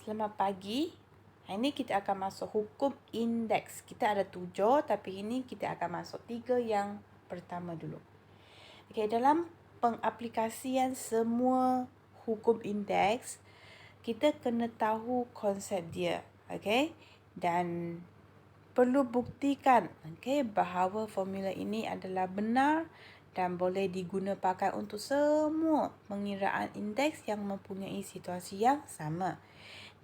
Selamat pagi. Hari ini kita akan masuk hukum indeks. Kita ada 7, tapi ini kita akan masuk 3 yang pertama dulu. Okey, dalam pengaplikasian semua hukum indeks, kita kena tahu konsep dia. Okey? Dan perlu buktikan bahawa formula ini adalah benar dan boleh diguna pakai untuk semua pengiraan indeks yang mempunyai situasi yang sama.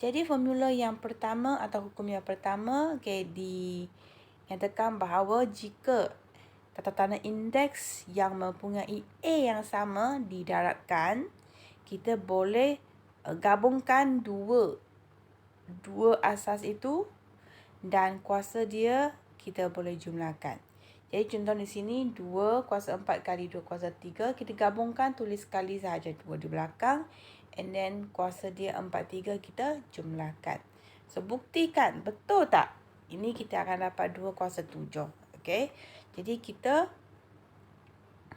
Jadi formula yang pertama atau hukum yang pertama dinyatakan bahawa jika tata-tanda indeks yang mempunyai A yang sama didarabkan, kita boleh gabungkan dua asas itu dan kuasa dia kita boleh jumlahkan. Jadi contoh di sini 2 kuasa 4 kali 2 kuasa 3. Kita gabungkan, tulis sekali sahaja 2 di belakang. And then kuasa dia 4/3 kita jumlahkan. So buktikan betul tak? Ini kita akan dapat 2 kuasa 7. Okay. Jadi kita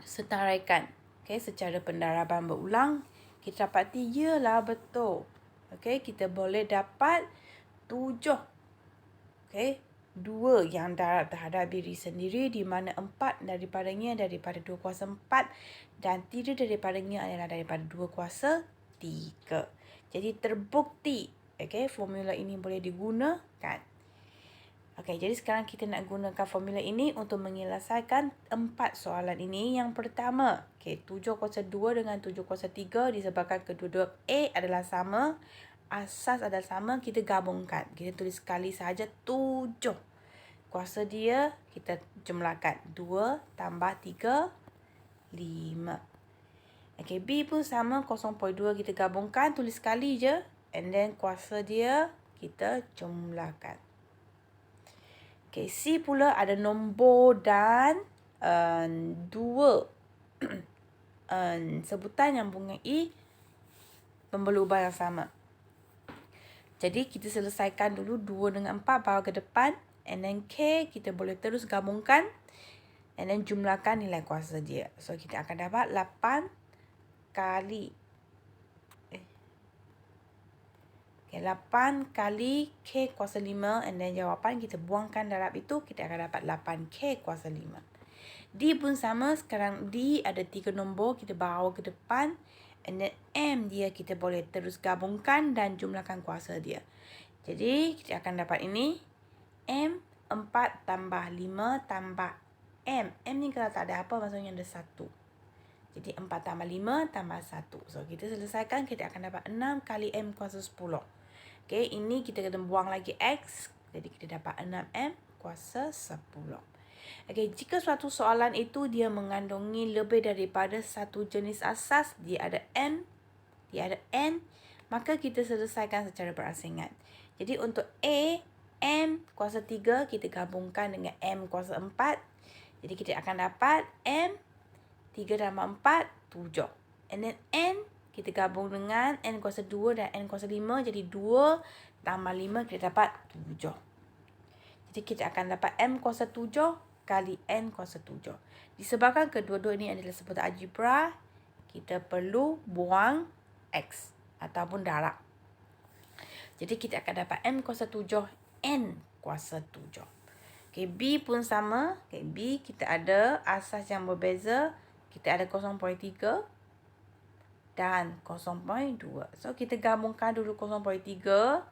setaraikan. Okay. Secara pendaraban berulang. Kita dapati ialah betul. Okay. Kita boleh dapat 7. Okay. 2 yang darab terhadap diri sendiri, di mana 4 daripada 2 kuasa 4 dan 3 daripadanya adalah daripada 2 kuasa 3. Jadi terbukti formula ini boleh digunakan. Jadi sekarang kita nak gunakan formula ini untuk menyelesaikan 4 soalan ini. Yang pertama, 7 kuasa 2 dengan 7 kuasa 3 disebabkan kedua-dua A adalah sama, asas adalah sama, kita gabungkan. Kita tulis sekali sahaja 7. Kuasa dia kita jumlahkan 2 tambah 3, 5. B pun sama, 0.2 kita gabungkan, tulis sekali je. And then kuasa dia kita jumlahkan. C pula ada nombor dan 2 sebutan yang mempunyai pembelubah yang sama. Jadi kita selesaikan dulu 2 dengan 4 bawa ke depan. And then K kita boleh terus gabungkan. And then jumlahkan nilai kuasa dia. So kita akan dapat 8 kali 8 kali K kuasa 5. And then jawapan kita buangkan darab itu, kita akan dapat 8K kuasa 5. D pun sama. Sekarang D ada 3 nombor, kita bawa ke depan. And then M dia kita boleh terus gabungkan dan jumlahkan kuasa dia. Jadi kita akan dapat ini. M 4 tambah 5 tambah M. M ni kalau tak ada apa maksudnya ada 1. Jadi 4 tambah 5 tambah 1. So kita selesaikan, kita akan dapat 6 kali M kuasa 10. Ini kita kena buang lagi X. Jadi kita dapat 6M kuasa 10. Jika suatu soalan itu dia mengandungi lebih daripada satu jenis asas, dia ada M, dia ada N, maka kita selesaikan secara berasingan. Jadi untuk A, M kuasa 3 kita gabungkan dengan M kuasa 4. Jadi kita akan dapat M 3 tambah 4, 7. And then N kita gabung dengan N kuasa 2 dan N kuasa 5. Jadi 2 tambah 5 kita dapat 7. Jadi kita akan dapat M kuasa 7 kali N kuasa 7. Disebabkan kedua-dua ini adalah sebutan algebra, kita perlu buang X ataupun darab. Jadi kita akan dapat M kuasa 7, N kuasa 7. B pun sama. B kita ada asas yang berbeza. Kita ada 0.3 dan 0.2. So kita gabungkan dulu 0.3.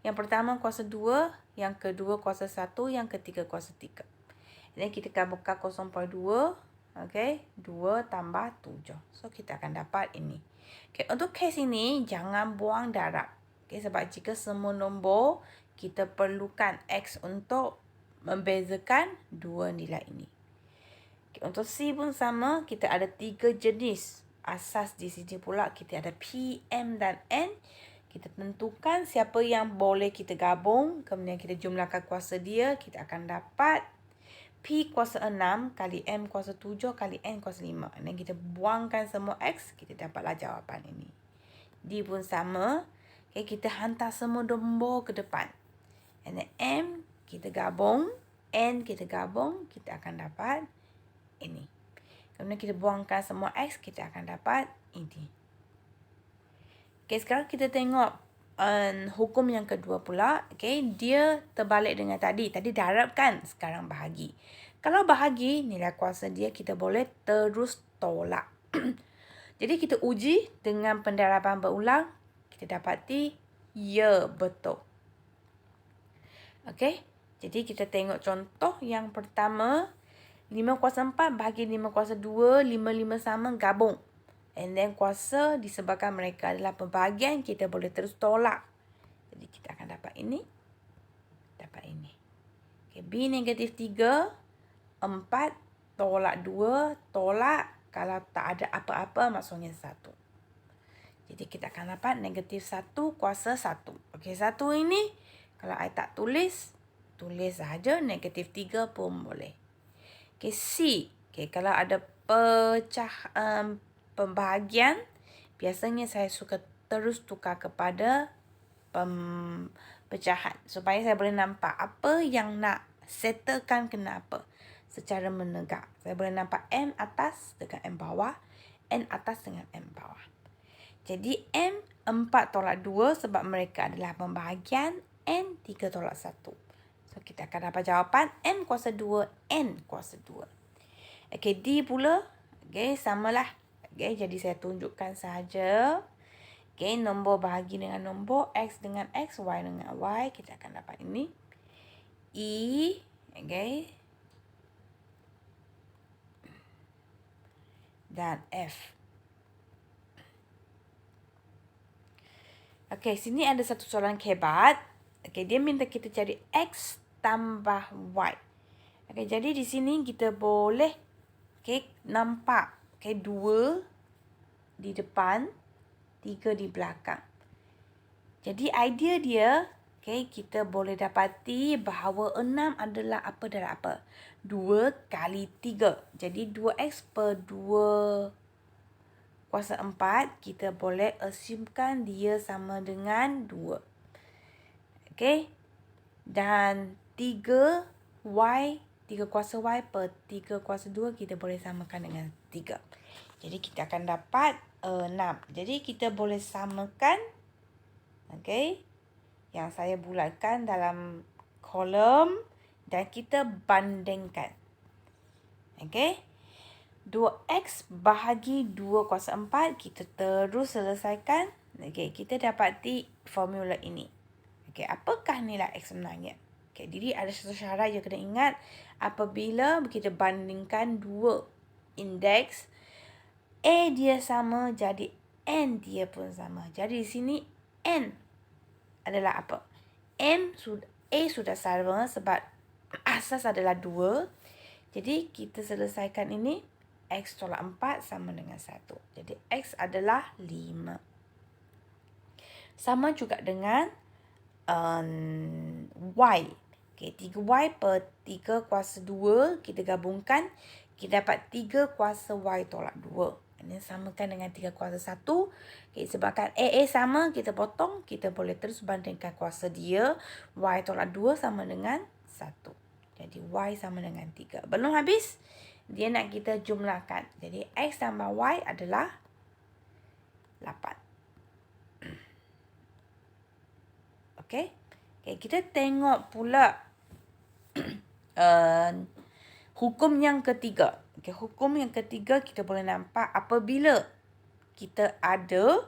Yang pertama kuasa 2, yang kedua kuasa 1, yang ketiga kuasa 3. Ini kita gabungkan 0.2. 2 tambah 7. So kita akan dapat ini. Untuk kes ini jangan buang darab. Sebab jika semua nombor kita perlukan X untuk membezakan dua nilai ini. Untuk C pun sama, kita ada 3 jenis asas di sini pula. Kita ada P, M dan N. Kita tentukan siapa yang boleh kita gabung. Kemudian kita jumlahkan kuasa dia. Kita akan dapat P kuasa 6 kali M kuasa 7 kali N kuasa 5. Dan kita buangkan semua X. Kita dapatlah jawapan ini. D pun sama. Kita hantar semua nombor ke depan. And then M kita gabung. N kita gabung. Kita akan dapat ini. Kemudian kita buangkan semua X. Kita akan dapat ini. Sekarang kita tengok hukum yang kedua pula, okay, dia terbalik dengan tadi. Tadi darabkan, sekarang bahagi. Kalau bahagi, nilai kuasa dia kita boleh terus tolak. Jadi kita uji dengan pendaraban berulang, kita dapati ya betul. Okay, jadi kita tengok contoh yang pertama. 5 kuasa 4 bahagi 5 kuasa 2, 5 sama gabung. And then kuasa disebabkan mereka adalah pembahagian, kita boleh terus tolak. Jadi kita akan dapat ini, dapat ini. Okay, B negatif 3, 4 tolak 2, tolak. Kalau tak ada apa-apa maksudnya 1. Jadi kita akan dapat negatif 1 kuasa 1. Okay, 1 ini kalau I tak tulis, tulis sahaja negatif 3 pun boleh. Okay, C. Okay, kalau ada pembahagian, biasanya saya suka terus tukar kepada pecahan. Supaya saya boleh nampak apa yang nak settlekan kenapa. Secara menegak. Saya boleh nampak M atas dengan M bawah. N atas dengan M bawah. Jadi M 4 tolak 2 sebab mereka adalah pembahagian. N 3 tolak 1. So kita akan dapat jawapan M kuasa 2, N kuasa 2. Okay, D pula. Okay, samalah. Okay, jadi saya tunjukkan sahaja. Okay, nombor bahagi dengan nombor, X dengan X, Y dengan Y. Kita akan dapat ini. E. Okay. Dan F. Okay, sini ada satu soalan kebat. Okay, dia minta kita cari X tambah Y. Okay, jadi di sini kita boleh nampak 2 di depan, 3 di belakang. Jadi idea dia, kita boleh dapati bahawa 6 adalah apa darab apa? 2 kali 3. Jadi 2x per 2 kuasa 4, kita boleh assumekan dia sama dengan 2. Okay. Dan 3y, 3 kuasa y per 3 kuasa 2, kita boleh samakan dengan 3. Jadi kita akan dapat 6. Jadi kita boleh samakan, okay, yang saya bulatkan dalam kolom dan kita bandingkan. Okay. 2x bahagi 2 kuasa 4, kita terus selesaikan. Okay, kita dapati formula ini. Okay, apakah nilai x sebenarnya? Okay, jadi ada satu syarat yang kena ingat. Apabila kita bandingkan 2 indeks, A dia sama, jadi N dia pun sama. Jadi di sini N adalah apa? A sudah sama sebab asas adalah 2. Jadi kita selesaikan ini. X tolak 4 sama dengan 1. Jadi X adalah 5. Sama juga dengan Y. Okay, 3Y per 3 kuasa 2. Kita gabungkan. Kita dapat 3 kuasa Y tolak 2. Ini samakan dengan 3 kuasa 1. Okay, sebabkan AA sama, kita potong. Kita boleh terus bandingkan kuasa dia. Y tolak 2 sama dengan 1. Jadi Y sama dengan 3. Belum habis. Dia nak kita jumlahkan. Jadi X tambah Y adalah 8. Okay. Okay, kita tengok pula hukum yang ketiga. Okay, hukum yang ketiga kita boleh nampak apabila kita ada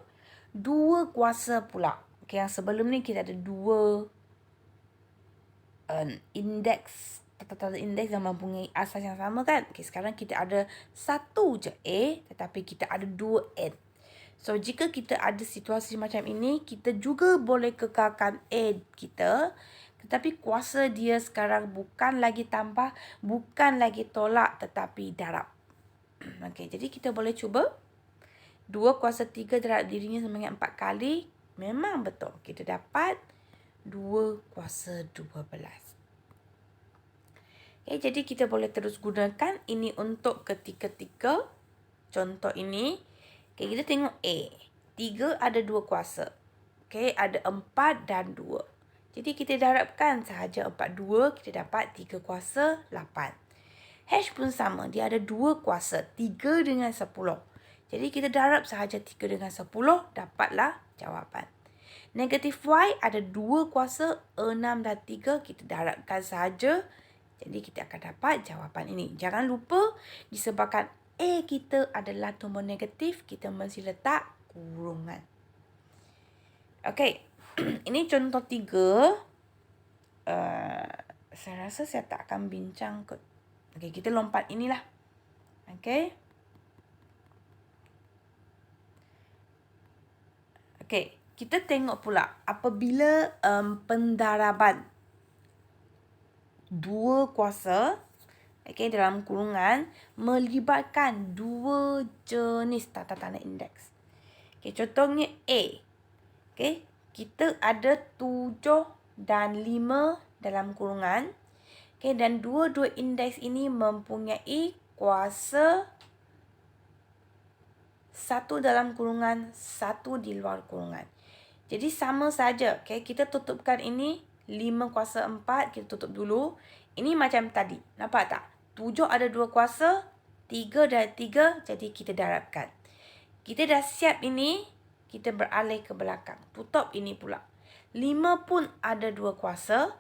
2 kuasa pula. Okay, yang sebelum ni kita ada 2 indeks. Tata indeks yang mempunyai asas yang sama kan. Okay, sekarang kita ada 1 je A, tetapi kita ada 2 N. So, jika kita ada situasi macam ini, kita juga boleh kekalkan A kita. Tetapi kuasa dia sekarang bukan lagi tambah, bukan lagi tolak, tetapi darab. Okay, jadi kita boleh cuba. 2 kuasa 3 darab dirinya sama dengan 4 kali. Memang betul. Kita dapat 2 kuasa 12. Okay, jadi kita boleh terus gunakan ini untuk ketika-ketika contoh ini. Okay, kita tengok A. 3 ada 2 kuasa. Okay, ada 4 dan 2. Jadi kita darabkan sahaja 4, 2. Kita dapat 3 kuasa 8. H pun sama. Dia ada 2 kuasa. 3 dengan 10. Jadi kita darab sahaja 3 dengan 10. Dapatlah jawapan. Negatif Y ada 2 kuasa 6 dan 3. Kita darabkan saja. Jadi kita akan dapat jawapan ini. Jangan lupa disebabkan A kita adalah nombor negatif, kita mesti letak kurungan. Okey. Ini contoh 3. Saya rasa saya tak akan bincang kot. Okey, kita lompat inilah. Okey. Okey, kita tengok pula apabila pendaraban 2 kuasa dalam kurungan melibatkan 2 jenis tata tanda indeks. Okey, contohnya A. Okey, kita ada 7 dan 5 dalam kurungan. Okey, dan dua-dua indeks ini mempunyai kuasa 1 dalam kurungan, 1 di luar kurungan. Jadi sama saja. Okey, kita tutupkan ini 5 kuasa 4, kita tutup dulu. Ini macam tadi. Nampak tak? 7 ada 2 kuasa, 3 dan 3, jadi kita darabkan. Kita dah siap ini, kita beralih ke belakang. Tutup ini pula. 5 pun ada 2 kuasa,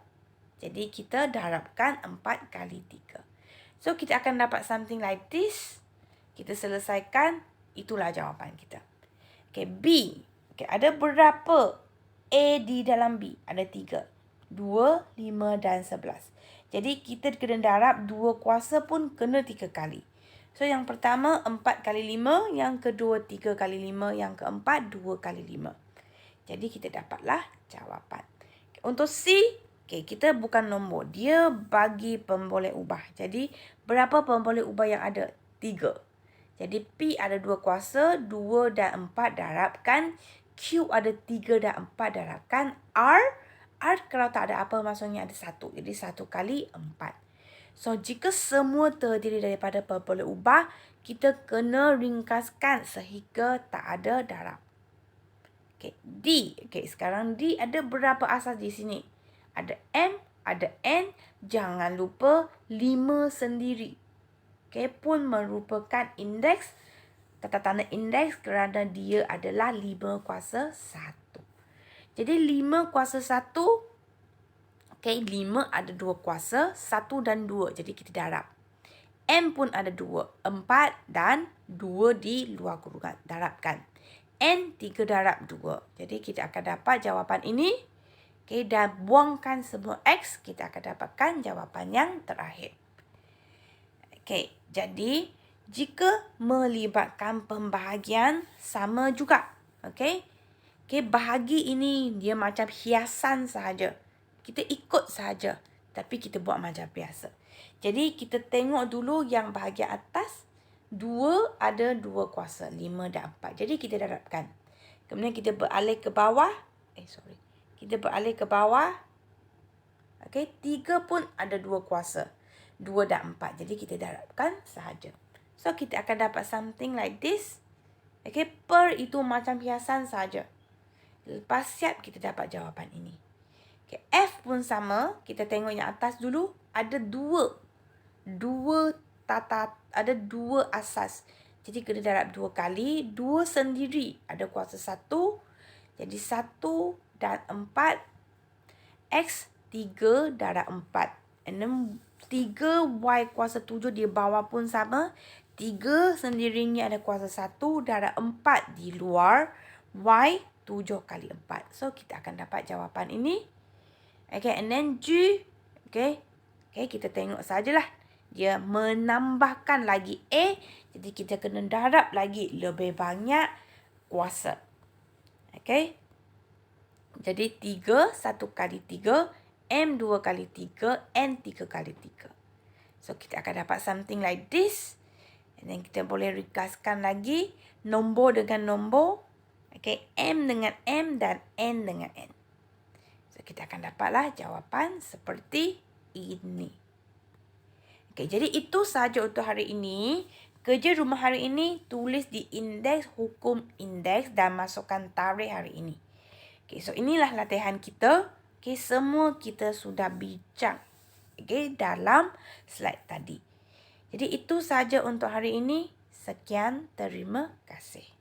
jadi kita darabkan 4 kali 3. So, kita akan dapat something like this. Kita selesaikan, itulah jawapan kita. Okay, B. Okay, ada berapa A di dalam B? Ada 3. 2, 5 dan 11. Jadi, kita kena darab 2 kuasa pun kena 3 kali. So, yang pertama 4 kali 5. Yang kedua 3 kali 5. Yang keempat 2 kali 5. Jadi, kita dapatlah jawapan. Okay, untuk C, okay, kita bukan nombor. Dia bagi pemboleh ubah. Jadi, berapa pemboleh ubah yang ada? 3. Jadi, P ada 2 kuasa. 2 dan 4 darabkan. Q ada 3 dan 4 darabkan. R kalau tak ada apa maksudnya ada 1. Jadi 1 kali 4. So, jika semua terdiri daripada pemboleh ubah, kita kena ringkaskan sehingga tak ada darab. Okay, D. Okay, sekarang D ada berapa asas di sini? Ada M, ada N. Jangan lupa 5 sendiri. Okay, pun merupakan indeks, tata tanda indeks kerana dia adalah 5 kuasa 1. Jadi 5 kuasa 1, okay, 5 ada 2 kuasa, 1 dan 2. Jadi kita darab. M pun ada 2, 4 dan 2 di luar kurungan. Darabkan. N 3 darab 2. Jadi kita akan dapat jawapan ini. Okay, dan buangkan semua X, kita akan dapatkan jawapan yang terakhir. Okay, jadi jika melibatkan pembahagian sama juga. Okay. Okay, bahagi ini dia macam hiasan sahaja. Kita ikut sahaja. Tapi kita buat macam biasa. Jadi kita tengok dulu yang bahagian atas. 2 ada 2 kuasa. 5 dan 4. Jadi kita darabkan. Kemudian kita beralih ke bawah. Kita beralih ke bawah. Okay, 3 pun ada 2 kuasa. 2 dan 4. Jadi kita darabkan sahaja. So, kita akan dapat something like this. Okay, per itu macam hiasan sahaja. Lepas siap, kita dapat jawapan ini. Okay, F pun sama. Kita tengok yang atas dulu. Ada 2 asas. Jadi, kena darab 2 kali. 2 sendiri ada kuasa 1. Jadi, 1 dan 4. X 3 darab 4. And then 3 Y kuasa 7 di bawah pun sama. 3 sendirinya ada kuasa 1 darab 4 di luar. Y 7 kali 4. So, kita akan dapat jawapan ini. Okay, and then G. Okay, kita tengok sajalah. Dia menambahkan lagi A. Jadi, kita kena darab lagi lebih banyak kuasa. Okay. Jadi, 3, 1 kali 3. M 2 kali 3. N 3 kali 3. So, kita akan dapat something like this. And then, kita boleh ringkaskan lagi. Nombor dengan nombor. Okay, M dengan M dan N dengan N. So, kita akan dapatlah jawapan seperti ini. Okay, jadi itu sahaja untuk hari ini. Kerja rumah hari ini, tulis di indeks hukum indeks dan masukkan tarikh hari ini. Okay, so inilah latihan kita. Okay, semua kita sudah bincang. Okay, dalam slide tadi. Jadi itu sahaja untuk hari ini. Sekian, terima kasih.